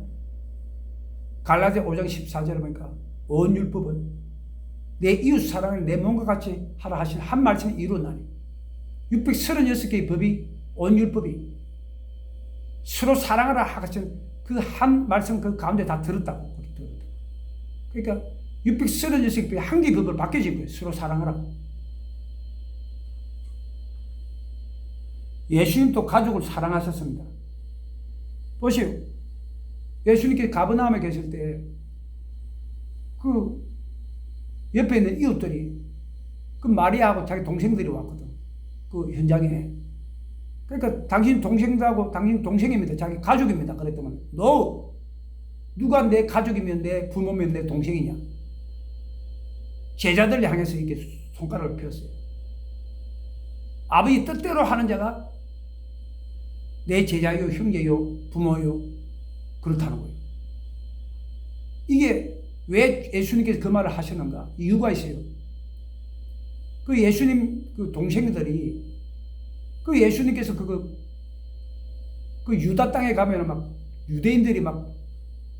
갈라디아 5장 14절에 보니까 온 율법은 내 이웃 사랑을 내 몸과 같이 하라 하신 한 말씀이 이루어나니 636개의 법이 온율법이 서로 사랑하라 하신 그 한 말씀 그 가운데 다 들었다고. 그러니까 636개의 한 개의 법을 바뀌어진 거예요. 서로 사랑하라. 예수님도 가족을 사랑하셨습니다. 보시오. 예수님께 가버나움에 계실 때 그 옆에 있는 이웃들이 그 마리아하고 자기 동생들이 왔거든. 그 현장에. 그러니까 당신 동생들하고 당신 동생입니다. 자기 가족입니다. 그랬더만 너 누가 내 가족이면 내 부모면 내 동생이냐. 제자들을 향해서 이렇게 손가락을 폈어요. 아버지 뜻대로 하는 자가 내 제자요, 형제요, 부모요, 그렇다는 거예요. 이게 왜 예수님께서 그 말을 하시는가? 이유가 있어요. 그 예수님 그 동생들이 그 예수님께서 그 유다 땅에 가면 막 유대인들이 막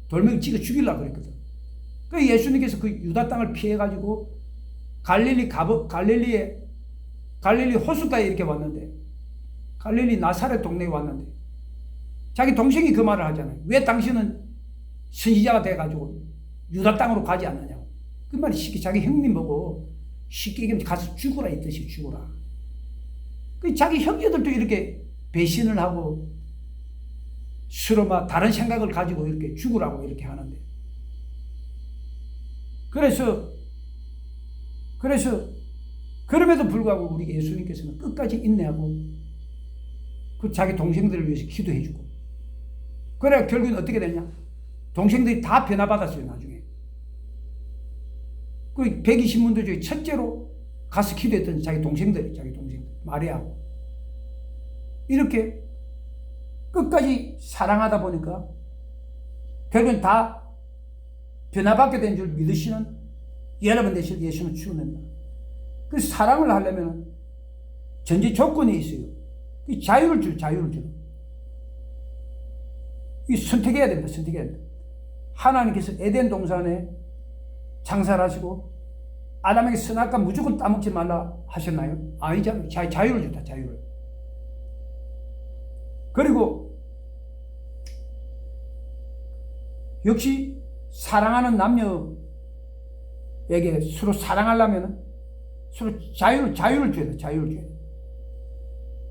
돌멩이 찍어 죽이려고 그랬거든. 그 예수님께서 그 유다 땅을 피해가지고 갈릴리 호숫가에 이렇게 왔는데, 갈릴리 나사렛 동네에 왔는데, 자기 동생이 그 말을 하잖아요. 왜 당신은 선지자가 돼가지고 유다 땅으로 가지 않느냐고. 그 말이 쉽게 자기 형님 보고 쉽게 얘기하면 가서 죽으라 이 뜻이 죽으라. 그 자기 형제들도 이렇게 배신을 하고 서로 막 다른 생각을 가지고 이렇게 죽으라고 이렇게 하는데. 그래서 그럼에도 불구하고 우리 예수님께서는 끝까지 인내하고 그 자기 동생들을 위해서 기도해주고, 그래 결국엔 어떻게 되냐? 동생들이 다 변화받았어요. 나중에 그 120문도 중에 첫째로 가서 기도했던 자기 동생들 마리아, 이렇게 끝까지 사랑하다 보니까 결국엔 다 변화받게 된 줄 믿으시는 여러분 되실 예수는 추구합니다. 그 사랑을 하려면 전제 조건이 있어요. 자유를 주. 이 선택해야 됩니다. 하나님께서 에덴 동산에 장사를 하시고 아담에게 선악과 무조건 따먹지 말라 하셨나요? 아니잖아요. 자유를 줬다. 자유를. 그리고 역시 사랑하는 남녀에게 서로 사랑하려면 서로 자유를 줘야 돼.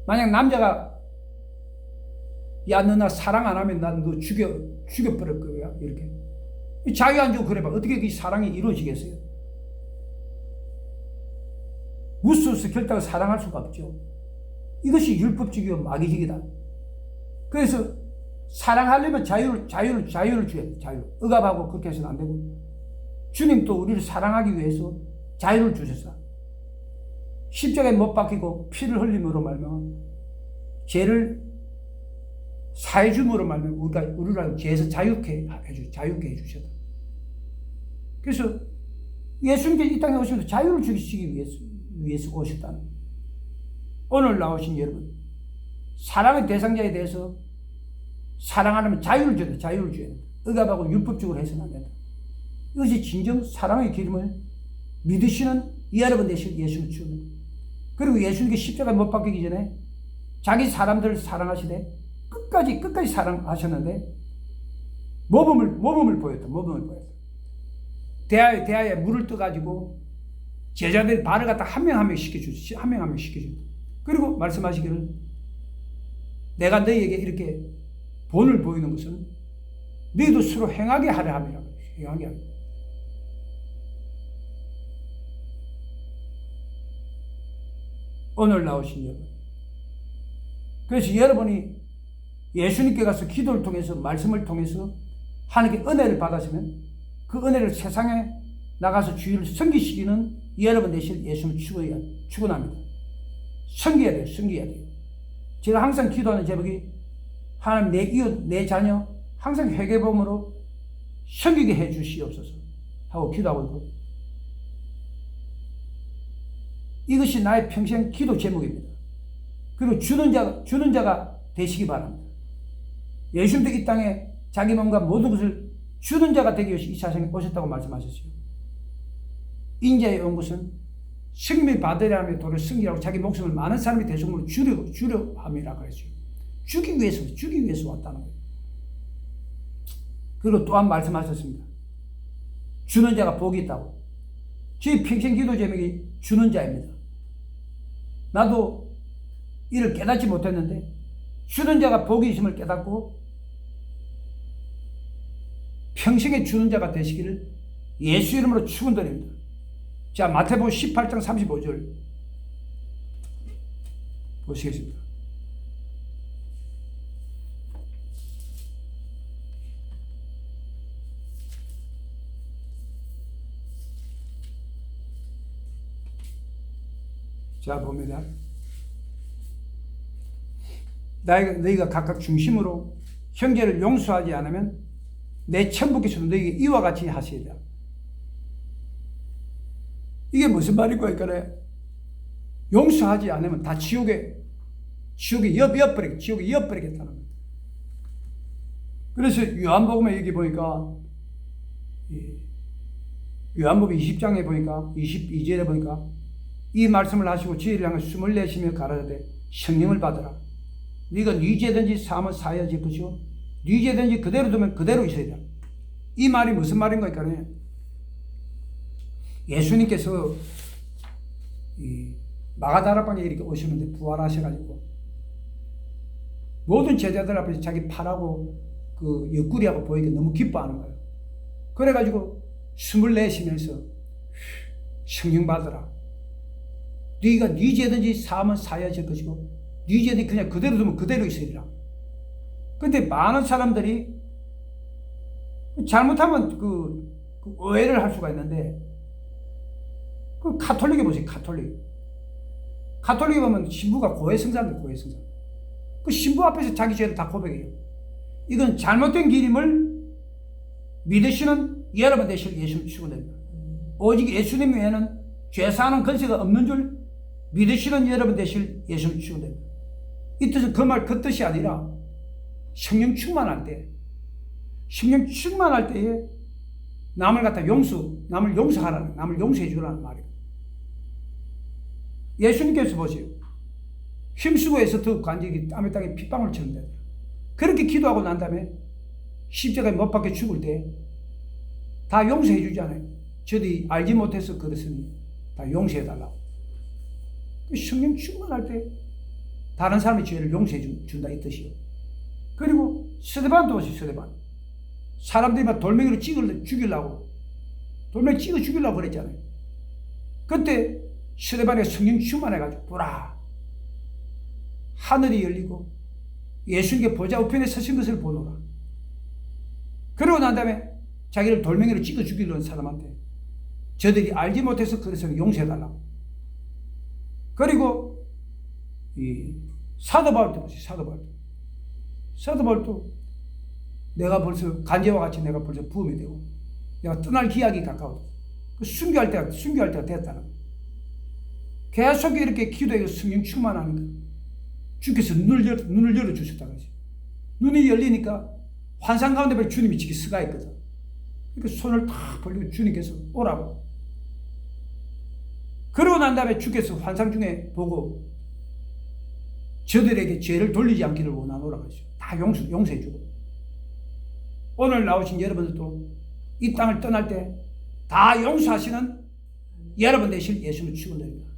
만약 남자가 야, 너 나 사랑 안 하면 난 너 죽여버릴 거야. 이렇게. 자유 안 주고 그래봐. 어떻게 그 사랑이 이루어지겠어요? 무수수 결단을 사랑할 수가 없죠. 이것이 율법적이고 마귀적이다. 그래서 사랑하려면 자유를 줘야 돼. 자유. 억압하고 그렇게 해서는 안 되고. 주님 또 우리를 사랑하기 위해서 자유를 주셨어. 십자가에 못 박히고 피를 흘림으로 말미암아 죄를 사해 줌으로 말미암아 우리를 죄에서 자유케 해주셨다. 그래서 예수님께서 이 땅에 오시면서 자유를 주시기 위해서 오셨다는 거예요. 오늘 나오신 여러분, 사랑의 대상자에 대해서 사랑하려면 자유를 줘야 된다. 억압하고 율법적으로 해서는 안 된다. 이것이 진정 사랑의 기름을 믿으시는 여러분 되실 예수를 추구합니다. 그리고 예수님께 십자가에 못 박히기 전에 자기 사람들을 사랑하시되 끝까지 사랑하셨는데 모범을 보였다. 대야에 물을 떠가지고 제자들이 발을 갖다 한 명 한 명 시켜주죠. 그리고 말씀하시기를 내가 너희에게 이렇게 본을 보이는 것은 너희도 서로 행하게 하려 함이라고. 행하게 하려. 오늘 나오신 여러분. 그래서 여러분이 예수님께 가서 기도를 통해서 말씀을 통해서 하나님께 은혜를 받았으면 그 은혜를 세상에 나가서 주의를 섬기시기는 여러분 되실 예수를 축원합니다. 섬겨야 돼요. 제가 항상 기도하는 제목이 하나님 내 이웃 내 자녀 항상 회개범으로 섬기게 해 주시옵소서 하고 기도하고 있고, 이것이 나의 평생 기도 제목입니다. 그리고 주는 자가 되시기 바랍니다. 예수님도 이 땅에 자기 몸과 모든 것을 주는 자가 되기 위해서 이 세상에 오셨다고 말씀하셨어요. 인자에 온 것은 승리 받으려면 도를 승리하고 자기 목숨을 많은 사람이 대속물로 주려 함이라 그랬죠. 주기 위해서 왔다는 거예요. 그리고 또한 말씀하셨습니다. 주는 자가 복이 있다고. 제 평생 기도 제목이 주는 자입니다. 나도 이를 깨닫지 못했는데 주는 자가 복이 있음을 깨닫고 평생에 주는 자가 되시기를 예수 이름으로 축원드립니다. 자, 마태복음 18장 35절 보시겠습니다. 자, 봅니다. 너희가 각각 중심으로 형제를 용서하지 않으면 내 천부께서도 너희에게 이와 같이 하시리라. 이게 무슨 말일까요? 그래? 용서하지 않으면 다 지옥에 이어버리겠다는 거예요. 그래서 요한복음에 여기 보니까 요한복음 20장에 보니까 22절에 보니까 이 말씀을 하시고 저희를 향해 숨을 내쉬며 가라사대 성령을 받으라. 네가 네 죄든지 사하면 사해질 것이요 네 죄든지 그대로 두면 그대로 있어야 돼. 이 말이 무슨 말인가 하니까 예수님께서 이 마가다라방에 이렇게 오시는데 부활하셔가지고 모든 제자들 앞에서 자기 팔하고 그 옆구리하고 보이게 너무 기뻐하는 거예요. 그래가지고 숨을 내쉬면서 성령 받으라. 네가 네 죄든지 사하면 사해질 것이고 네 죄든지 그냥 그대로 두면 그대로 있으리라. 근데 많은 사람들이 잘못하면 그 오해를 할 수가 있는데 그 가톨릭에 보세요. 가톨릭에 보면 신부가 고해성사입니다. 그 신부 앞에서 자기 죄를 다 고백해요. 이건 잘못된 길임을 믿으시는 여러분 되실 예수님 축원합니다. 오직 예수님 외에는 죄사하는 권세가 없는 줄 믿으시는 여러분 되실 예수님 축원합니다. 이 뜻은 그 뜻이 아니라 성령 충만할 때에 남을 갖다 남을 용서하라는, 남을 용서해 주라는 말이에요. 예수님께서 보세요. 힘쓰고 해서 더 관절이 땀에 땅에 핏방울 치는데 그렇게 기도하고 난 다음에 십자가에 못 박혀 죽을 때 다 용서해 주잖아요. 저들이 알지 못해서 그랬으니 다 용서해 달라고. 성령 충만할 때 다른 사람의 죄를 용서해 준다 이 뜻이요. 그리고 스데반도 보세요. 스데반 사람들이 막 돌멩이로 죽이려고 그랬잖아요. 그때 스데반의 성령 충만해가지고 보라 하늘이 열리고 예수님께 보좌 우편에 서신 것을 보노라. 그러고 난 다음에 자기를 돌멩이로 찍어 죽이려는 사람한테 저들이 알지 못해서 그래서 용서해달라고. 그리고 이 사도 바울도 보세요. 사도 바울도 내가 벌써 간제와 같이 내가 벌써 부음이 되고 내가 떠날 기약이 가까워. 그 순교할 때가 됐다는 거예요. 계속 이렇게 기도해서 성령 충만하니까 주께서 눈을 열어주셨다 그러지. 눈이 열리니까 환상 가운데 주님이 지금 서가 있거든. 그러니까 손을 탁 벌리고 주님께서 오라고. 그러고 난 다음에 주께서 환상 중에 보고 저들에게 죄를 돌리지 않기를 원하노라 그러죠. 다 용서해주고. 오늘 나오신 여러분들도 이 땅을 떠날 때 다 용서하시는 여러분 되실 예수를 축원드립니다.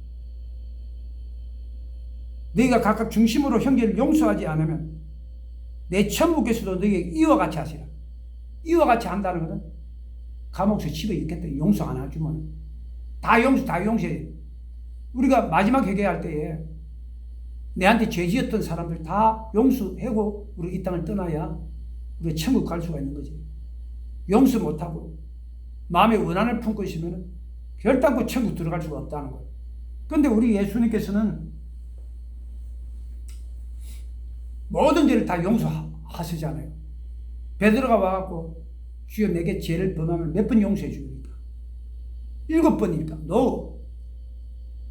너희가 각각 중심으로 형제를 용서하지 않으면 내 천부께서도 너희에게 이와 같이 하시라. 이와 같이 한다는 것은 감옥에서 집에 있겠다. 용서 안 해주면 다 용서해. 우리가 마지막 회개할 때에 내한테 죄 지었던 사람들 다 용서하고 우리 이 땅을 떠나야 우리가 천국 갈 수가 있는 거지. 용서 못하고 마음에 원한을 품고 있으면 결단코 천국 들어갈 수가 없다는 거예요. 그런데 우리 예수님께서는 모든 죄를 다 용서하시잖아요. 베드로가 와갖고 주여 내게 죄를 범하면 몇 번 용서해 주니까 7번이니까 너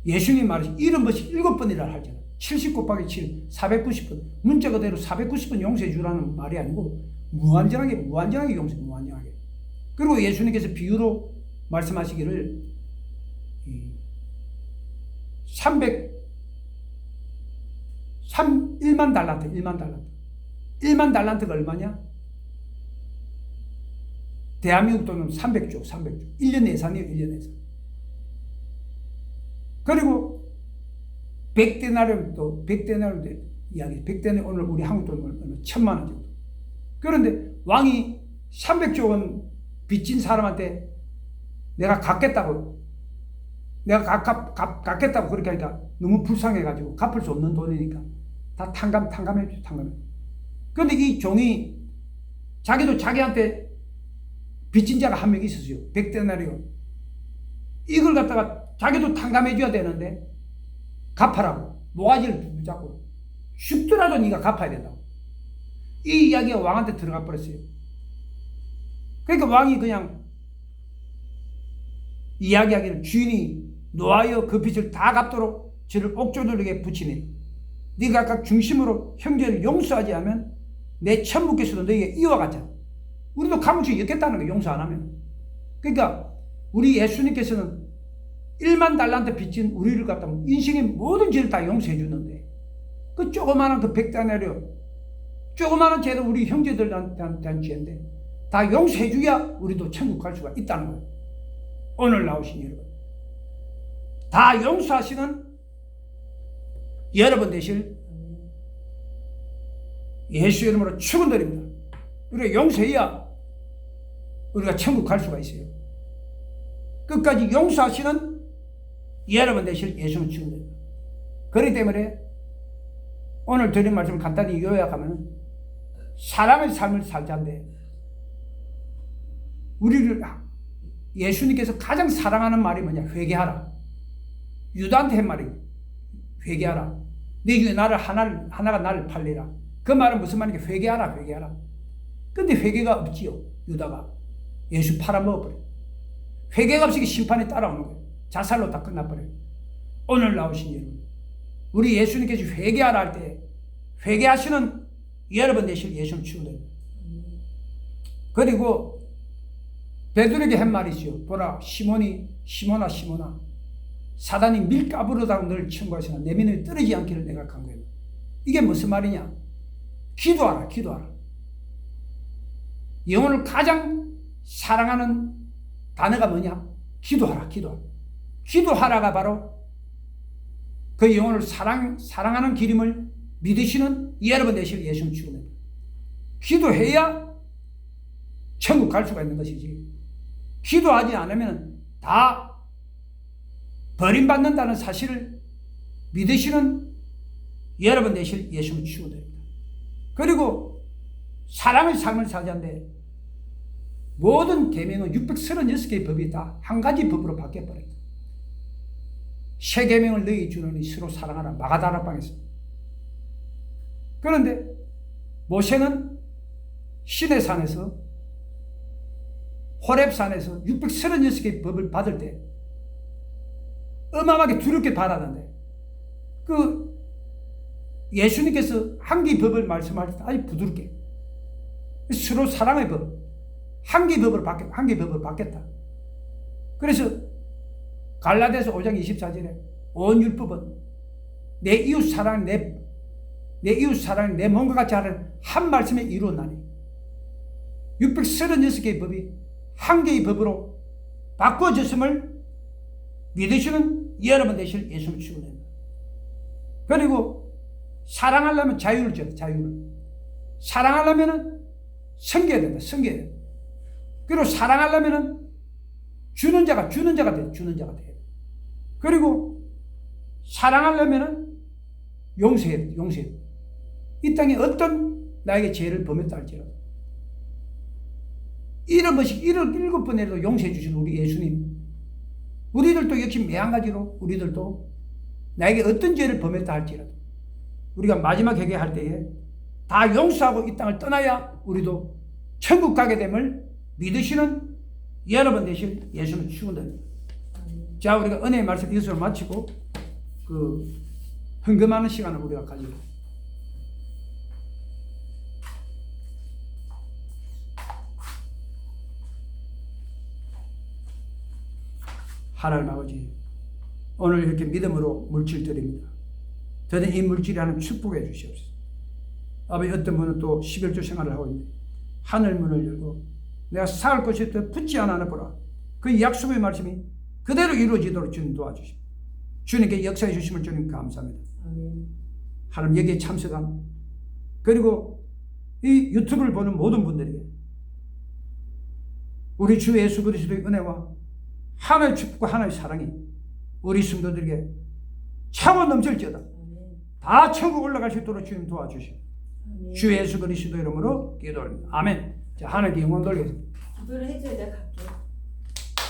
예수님 말이 70번씩 7번이라 하잖아요. 70 곱하기 7 490번 문자 그대로 490번 용서해 주라는 말이 아니고 무한정하게 용서해. 무한정하게. 그리고 예수님께서 비유로 말씀하시기를 1만 달란트, 1만 달란트. 1만 달란트가 얼마냐? 대한민국 돈은 300조. 1년 예산이에요, 1년 예산. 그리고 100데나리온도, 100데나리온도 이야기, 100데나리온 오늘 우리 한국 돈은 얼마? 1000만 원 정도. 그런데 왕이 300조 원 빚진 사람한테 내가 갚겠다고 그렇게 하니까 너무 불쌍해가지고 갚을 수 없는 돈이니까 다 탕감해줘. 그런데 이 종이 자기도 자기한테 빚진 자가 한 명 있었어요. 100데나리온. 이걸 갖다가 자기도 탕감해줘야 되는데 갚아라고 모가지를 붙잡고 죽더라도 네가 갚아야 된다고. 이 이야기가 왕한테 들어가 버렸어요. 그러니까 왕이 그냥 이야기하기를 주인이 노하여 그 빚을 다 갚도록 저를 옥조들에게 붙이니 네가 각각 중심으로 형제를 용서하지 않으면 내 천부께서도 너에게 이와 같잖아. 우리도 가무치 엮겠다는 거 용서 안 하면. 그러니까 우리 예수님께서는 1만 달란트 빚진 우리를 갖다 인생의 모든 죄를 다 용서해 주는데 그 조그마한 그 100데나리온 조그마한 죄도 우리 형제들한테 대한 죄인데 다 용서해 줘야 우리도 천국 갈 수가 있다는 거예요. 오늘 나오신 여러분 다 용서하시는 여러분 되실 예수 이름으로 축원드립니다. 우리가 용서해야 우리가 천국 갈 수가 있어요. 끝까지 용서하시는 여러분 되실 예수는 축원드립니다. 그렇기 때문에 오늘 드린 말씀을 간단히 요약하면 사랑의 삶을 살자인데 우리를 예수님께서 가장 사랑하는 말이 뭐냐? 회개하라. 유다한테 한 말이 회개하라. 네 중에 하나가 나를 팔리라. 그 말은 무슨 말이냐? 회개하라. 근데 회개가 없지요. 유다가 예수 팔아먹어버려. 회개가 없이 심판이 따라오는 거예요. 자살로 다 끝나버려요. 오늘 나오신 여러분 우리 예수님께서 회개하라 할 때 회개하시는 여러분 되실 예수님 축원드립니다. 그리고 베드로에게 한 말이 있어요. 보라 시몬아 사단이 밀가부르다고 널 청구하시나 내 믿음이 떨어지지 않기를 내가 간구합니다. 이게 무슨 말이냐? 기도하라. 영혼을 가장 사랑하는 단어가 뭐냐? 기도하라. 기도하라가 바로 그 영혼을 사랑하는 기름을 믿으시는 여러분 되실 예수님 축원합니다. 기도해야 천국 갈 수가 있는 것이지. 기도하지 않으면 다 버림받는다는 사실을 믿으시는 여러분 되실 예수님 축원드립니다. 그리고 사랑의 삶을 살자는데 모든 계명은 636개의 법이 다 한 가지 법으로 바뀌어버렸다. 새 계명을 너희 주노니 서로 사랑하라. 마가다락방에서. 그런데 모세는 시내산에서 호렙산에서 636개의 법을 받을 때 어마어마하게 두렵게 받았는데 그 예수님께서 한 개의 법을 말씀할 때 아주 부드럽게 서로 사랑의 법 한 개의 법을 받겠다. 그래서 갈라디아서 5장 24절에 온 율법은 내 이웃 사랑 내 이웃 사랑 내 몸과 같이 하는 한 말씀에 이루어나니 636개의 법이 한 개의 법으로 바꿔졌음을 믿으시는 여러분 되실 예수님 축원합니다. 그리고 사랑하려면 자유를 줘. 사랑하려면 섬겨야 된다. 그리고 사랑하려면 주는 자가 돼. 그리고 사랑하려면 용서해야 돼. 이 땅에 어떤 나에게 죄를 범했다 할지라도 이런 것이 7번에도 용서해 주신 우리 예수님, 우리들도 역시 매한가지로 우리들도 나에게 어떤 죄를 범했다 할지라도 우리가 마지막 회개할 때에 다 용서하고 이 땅을 떠나야 우리도 천국 가게 됨을 믿으시는 여러분 되실 예수님 축원드립니다. 자, 우리가 은혜의 말씀 이것으로 마치고 헌금하는 시간을 우리가 가지고 하나님 아버지 오늘 이렇게 믿음으로 물질 드립니다. 저는 이 물질이 하는 축복해 주시옵소서. 아버지, 어떤 분은 또 11조 생활을 하고 있는데 하늘 문을 열고 내가 살 것이 붙지 않아 보라. 그 약속의 말씀이 그대로 이루어지도록 주님 도와주십시오. 주님께 역사해 주심을 주님 감사합니다. 아멘. 하나님 여기에 참석한 그리고 이 유튜브를 보는 모든 분들에게 우리 주 예수 그리스도의 은혜와 하나님의 축복과 하나님의 사랑이 우리 성도들에게 차고 넘칠지어다. 다 천국 올라갈 수 있도록 주님 도와주시고 주 예수 그리스도 이름으로 기도합니다. 아멘. 자, 하나님께 영광 돌리겠습니다. 기도를 해줘야 내가 갈게.